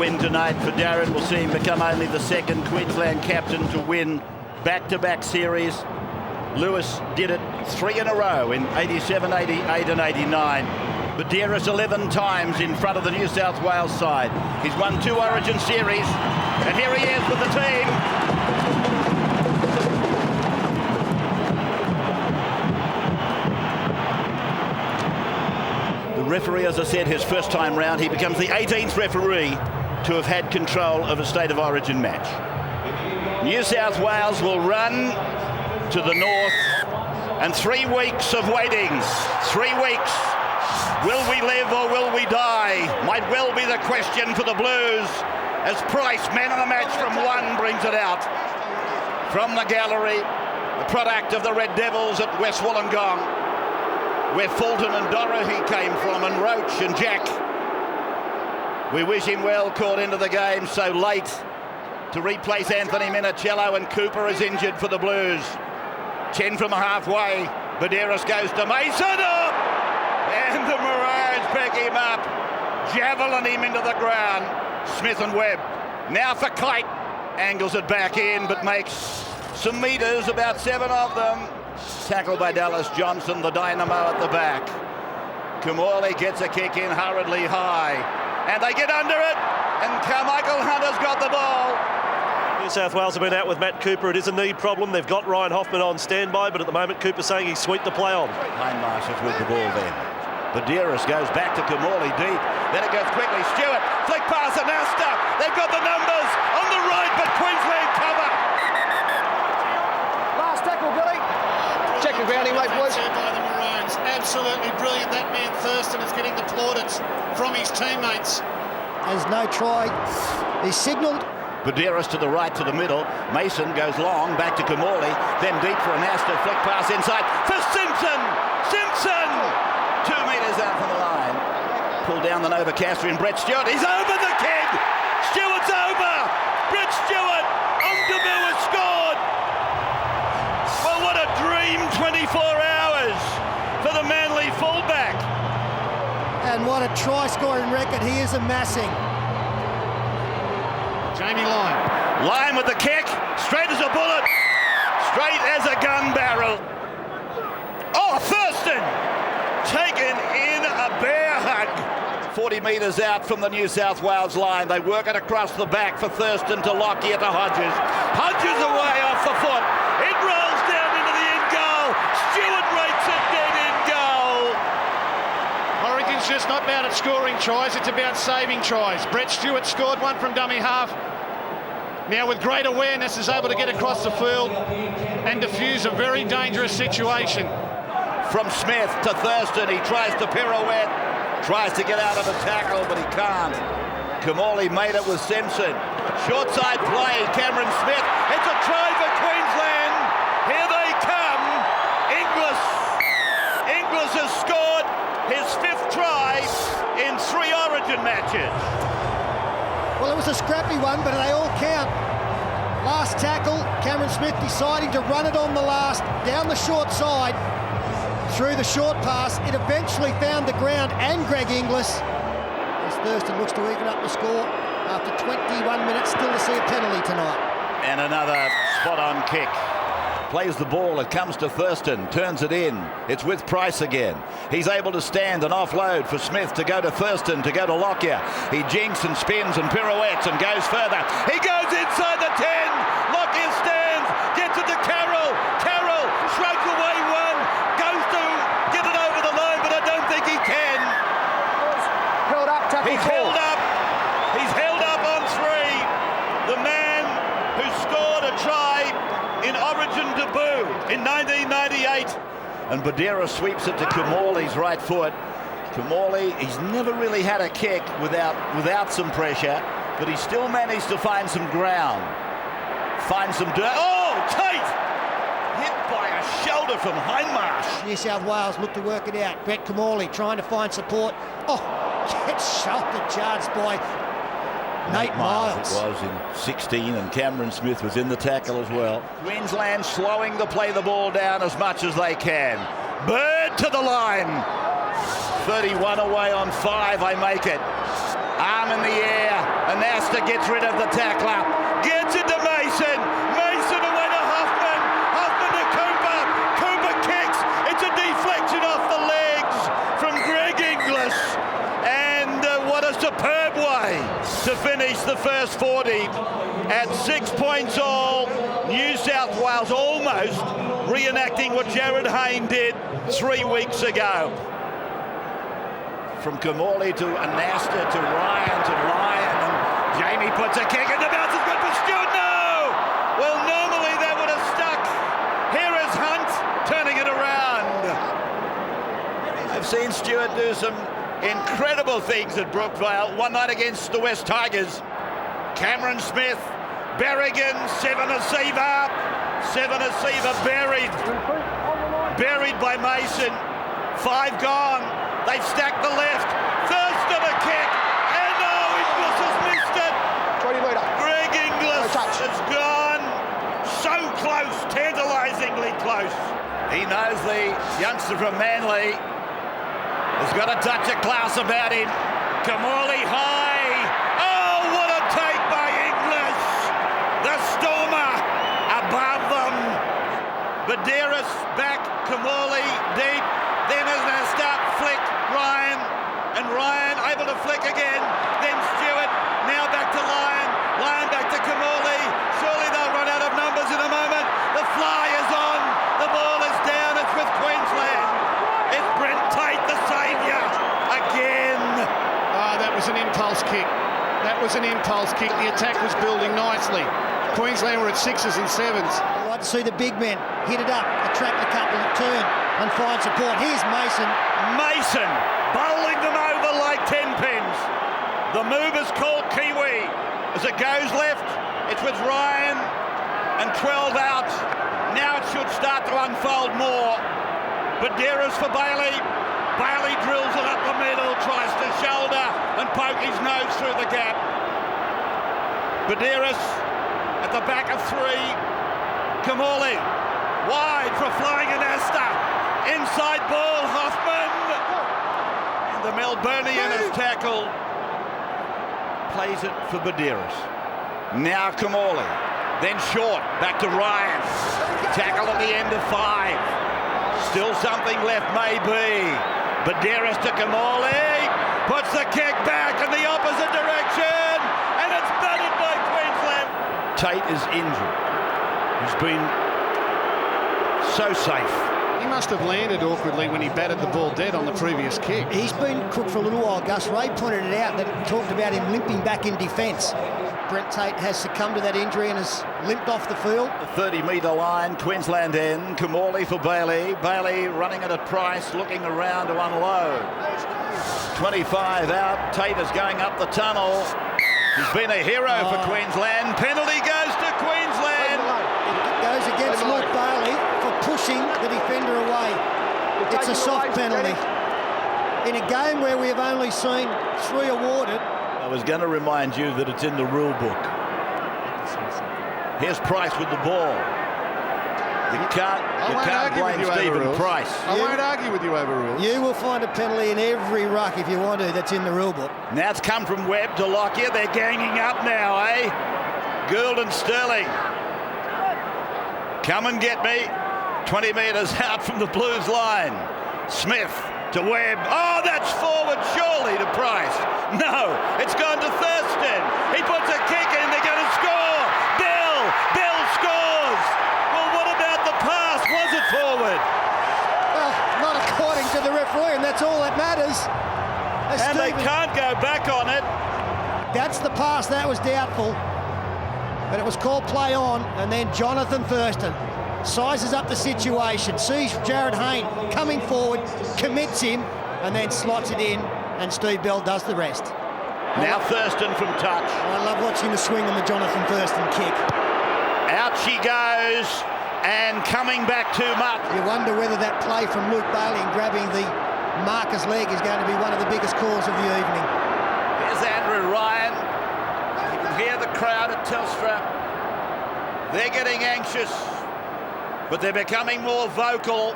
win tonight for Darren will see him become only the second Queensland captain to win back-to-back series. Lewis did it 3 in a row in 87, 88 and 89. Badira's 11 times in front of the New South Wales side. He's won 2 Origin series, and here he is with the team. The referee, as I said, his first time round, he becomes the 18th referee to have had control of a State of Origin match. New South Wales will run to the north, and 3 weeks of waiting. 3 weeks. Will we live or will we die? Might well be the question for the Blues, as Price, man of the match from 1, brings it out from the gallery. The product of the Red Devils at West Wollongong, where Fulton and Dorahy came from, and Roach and Jack. We wish him well, caught into the game so late to replace Anthony Minicello, and Cooper is injured for the Blues. 10 from halfway, Badira goes to Mason, up! And the Maroons pick him up, javelin him into the ground. Smith and Webb, now for Kite, angles it back in, but makes some metres, about 7 of them. Tackled by Dallas Johnson, the dynamo at the back. Kumali gets a kick in hurriedly high, and they get under it, and Carmichael Hunter's got the ball. New South Wales have been out with Matt Cooper. It is a knee problem. They've got Ryan Hoffman on standby, but at the moment Cooper's saying he's sweet to play on. Hindmarsh is with the ball then. Badiris goes back to Kumali deep. Then it goes quickly. Stewart, flick pass and now stuck. They've got the numbers on the right, but Queensland cover. Last tackle, Billy. Check the grounding, mate, boys. By the Maroons. Absolutely brilliant. That man Thurston is getting the plaudits from his teammates. There's no try. He's signalled. Badiris to the right, to the middle. Mason goes long, back to Kumali. Then deep for an Astor, flick pass inside for Simpson. Simpson! 2 metres out from the line. Pull down the Novocaster, Brett Stewart. He's over the kid! Stewart's over! Brett Stewart! Ondamu has scored! Well, what a dream 24 hours for the Manly fullback. And what a try-scoring record he is amassing. Jamie Lyon. Lyon with the kick. Straight as a bullet. Straight as a gun barrel. Oh, Thurston! Taken in a bear hug. 40 metres out from the New South Wales line. They work it across the back for Thurston to Lockyer to Hodges. Hodges away off the foot. It rolls down into the in goal. Stewart rates it dead in goal. Oregon's just not about it scoring tries, it's about saving tries. Brett Stewart scored 1 from dummy half. Now with great awareness is able to get across the field and defuse a very dangerous situation. From Smith to Thurston, he tries to pirouette, tries to get out of the tackle, but he can't. Kumali made it with Simpson. Short side play, Cameron Smith. It's a try for Queensland. Here they come. Inglis has scored his 5th try in 3 Origin matches. Well, it was a scrappy one, but they all count. Last tackle, Cameron Smith deciding to run it on the last, down the short side. Through the short pass, it eventually found the ground and Greg Inglis. As Thurston looks to even up the score after 21 minutes, still to see a penalty tonight. And another spot-on kick. Plays the ball, it comes to Thurston, turns it in. It's with Price again. He's able to stand and offload for Smith to go to Thurston, to go to Lockyer. He jinks and spins and pirouettes and goes further. He goes inside the 10. Lockyer stands, gets it to Carroll. Carroll strokes away 1, goes to get it over the line, but I don't think he can. Held up, tackle. He's held up. He's held up on 3. The man who scored a try in Origin debut in 1998. And Badira sweeps it to Kumali's right foot. Kumali, he's never really had a kick without some pressure, but he still managed to find some ground. Find some dirt. Oh, tight! Hit by a shoulder from Hindmarsh. New South Wales look to work it out. Brett Kumali trying to find support. Oh, gets shoulder charged by Nate Miles. It was in 16, and Cameron Smith was in the tackle as well. Queensland slowing to play the ball down as much as they can. Bird to the line. 31 away on 5, I make it. Arm in the air. Anasta gets rid of the tackler. Gets it to Mason. Mason away to Hoffman. Hoffman to Cooper. Cooper kicks. It's a deflection off the legs from Greg Inglis. And what a superb way to finish the first 40 at 6 points all. New South Wales almost reenacting what Jared Hayne did 3 weeks ago. From Kamali to Anasta to Ryan to Lyon, and Jamie puts a kick and the bounce is good for Stewart. No! Well, normally that would have stuck. Here is Hunt turning it around. I've seen Stewart do some incredible things at Brookvale. One night against the West Tigers. Cameron Smith, Berrigan, 7-a-seaver. 7-a-seaver buried by Mason. 5 gone. They've stacked the left. Thurston a kick. And Inglis has missed it. 20 metre. Greg Inglis has gone so close, tantalisingly close. He knows the youngster from Manly has got a touch of class about him. Kamali high. Oh, what a take by Inglis. The Stormer above them. Badeiras back. Kamali deep. Then as they start flick, Ryan, and Ryan able to flick again, then Stewart, now back to Lyon, Lyon back to Kamali, surely they'll run out of numbers in a moment, the fly is on, the ball is down, it's with Queensland, it's Brent Tate the saviour, again. Oh, that was an impulse kick. That was an impulse kick, the attack was building nicely. Queensland were at 6s and 7s. I'd like to see the big men hit it up, attract a couple, turn and find support. Here's Mason. Mason bowling them over like 10 pins. The move is called Kiwi. As it goes left, it's with Ryan and 12 out. Now it should start to unfold more. Badeiras for Bailey. Bailey drills it up the middle, tries to shoulder and poke his nose through the gap. Badeiras at the back of 3. Kamali wide for flying Anasta. Inside ball, Hoffman. And the Melburnian is tackled. Plays it for Badeiras. Now Kamali. Then short. Back to Ryan. Tackle at the end of 5. Still something left, maybe. Badeiras to Kamali. Puts the kick back in the opposite direction. And it's batted by Queensland. Tate is injured. He's been so safe. He must have landed awkwardly when he batted the ball dead on the previous kick. He's been crook for a little while. Gus Ray pointed it out, that talked about him limping back in defence. Brent Tate has succumbed to that injury and has limped off the field. The 30-metre line, Queensland end. Kamali for Bailey. Bailey running at a price, looking around to unload. 25 out. Tate is going up the tunnel. He's been a hero for Queensland. Penalty goes to Queensland. It goes against Luke Bailey for pushing the defender away. It's a soft penalty. In a game where we have only seen 3 awarded. I was going to remind you that it's in the rule book. Here's Price with the ball. You can't blame Stephen Price. I won't argue with you over rules. You will find a penalty in every ruck if you want to that's in the rule book. Now it's come from Webb to Lockyer. They're ganging up now, eh? Gould and Sterling. Come and get me. 20 metres out from the Blues line. Smith to Webb. Oh, that's forward surely to Price. No, it's gone to Thurston. He puts a kick in. They're going to score. Bell scores. Well, what about the pass? Was it forward? Well, not according to the referee, and that's all that matters. And they can't go back on it. That's the pass. That was doubtful. But it was called play on, and then Jonathan Thurston sizes up the situation, sees Jared Hayne coming forward, commits him, and then slots it in, and Steve Bell does the rest. Now Thurston from touch. I love watching the swing on the Jonathan Thurston kick. Out she goes, and coming back too much. You wonder whether that play from Luke Bailey and grabbing the marker's leg is going to be one of the biggest calls of the evening. Here's Andrew Ryan. You can hear the crowd at Telstra. They're getting anxious, but they're becoming more vocal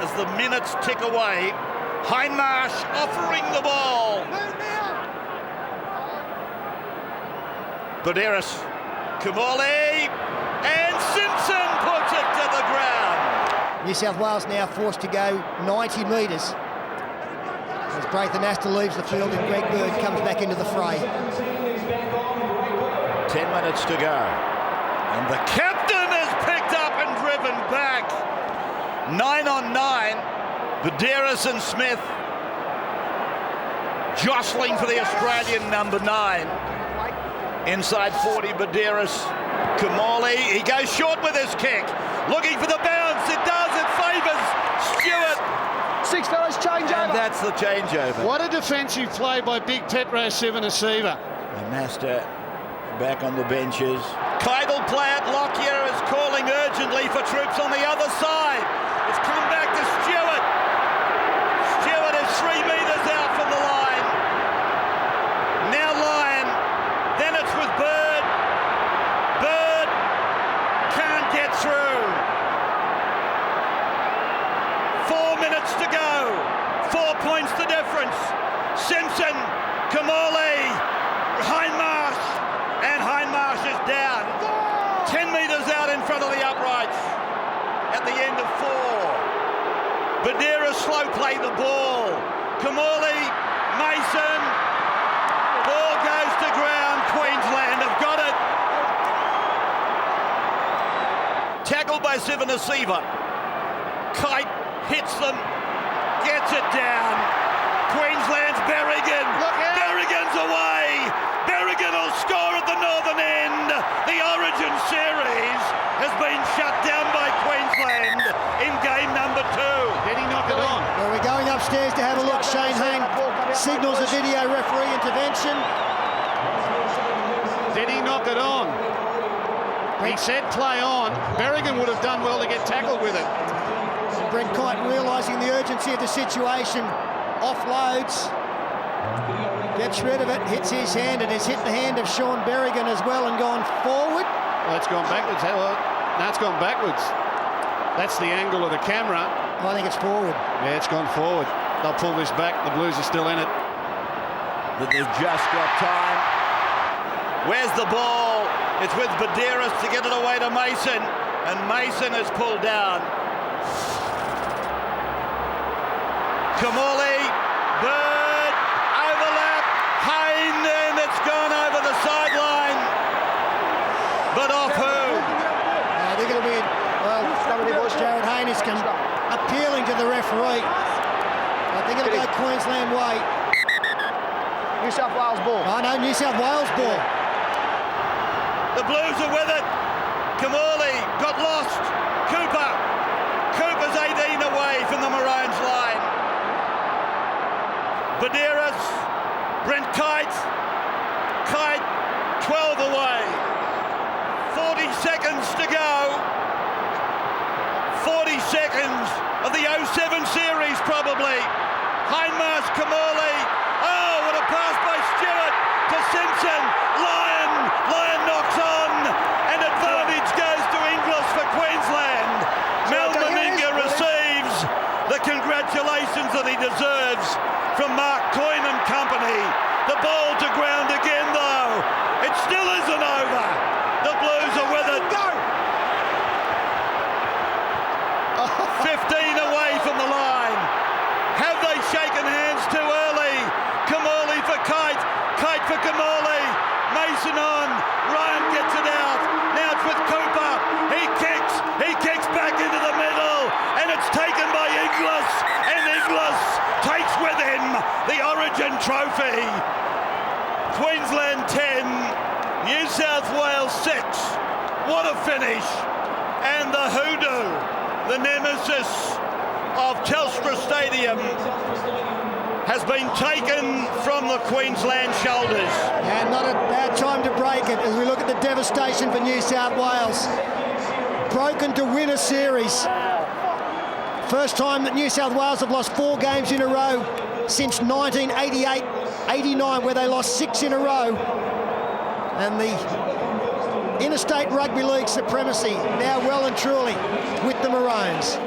as the minutes tick away. Hindmarsh offering the ball. Buderis, Kamali, and Simpson puts it to the ground. New South Wales now forced to go 90 metres as Braithen Astor leaves the field and Greg Bird comes back into the fray. 10 minutes to go. And the captain is picked up and driven back. 9 on 9. Buderis and Smith jostling for the Australian number 9. Inside 40, Buderis. Kamali, he goes short with his kick. Looking for the bounce. It does. It favours Stewart. 6 fellas, changeover. And that's the changeover. What a defensive play by Big Petro Sivanasiva. And Master back on the benches. Kite will play it. Lockyer is calling urgently for troops on the other side. It's come back to Stewart. Stewart is 3 metres out from the line. Now Lyon. Then it's with Bird. Bird can't get through. 4 minutes to go. 4 points the difference. Simpson, Kamali, Hindmarsh, and Hindmarsh is down. 10 metres out in front of the uprights at the end of 4. Buderis slow play the ball. Kamali, Mason, ball goes to ground. Queensland have got it. Tackled by Sivanasiva. Kite hits them, gets it down. Queensland's Berrigan. Berrigan's away. Berrigan will score at the northern end. The Origin series has been shut down by Queensland in game number 2. Did he knock it on? Well, we're going upstairs to have a look. Shane Hayne signals a video referee intervention. Did he knock it on? He said play on. Berrigan would have done well to get tackled with it. Brent Kite, realising the urgency of the situation, offloads, gets rid of it, hits his hand, and has hit the hand of Sean Berrigan as well and gone forward. Well, it's gone backwards. No, it's gone backwards. That's the angle of the camera. I think it's forward. Yeah, it's gone forward. They'll pull this back. The Blues are still in it. But they've just got time. Where's the ball? It's with Buderis to get it away to Mason, and Mason is pulled down. Kamali, Bird, overlap, Hayne, and it's gone over the sideline. But off who? I think it'll be, well, Jared Hayne is appealing to the referee. I think it'll go Queensland way. New South Wales ball. Oh no, New South Wales ball. The Blues are with it. Kamali got lost. Cooper's 18 away from the Maroons line. Buderis, Brent Kite 12 away. 40 seconds to go. 40 seconds of the 07 series probably. Hindmarsh, Kamali. Oh, what a pass by Stewart to Simpson. Lyon knocks on, and advantage goes to Inglis for Queensland. Mel Meninga receives the congratulations that he deserves from Mark Coyne and company. The ball to ground again though. It still isn't over. The Blues are with it. 15 away from the line. Have they shaken hands too early? Kamali for Kite for Kamali. Mason on. Ryan gets it out. Now it's with Cooper. He kicks back into the middle, and it's taken by Inglis, and Inglis takes with him the Origin trophy. Queensland 10, New South Wales 6. What a finish. And the hoodoo, the nemesis of Telstra Stadium, has been taken from the Queensland shoulders. And not a bad time to break it as we look at the devastation for New South Wales. Broken to win a series. First time that New South Wales have lost 4 games in a row since 1988-89, where they lost 6 in a row. And the Interstate Rugby League supremacy now well and truly with the Maroons.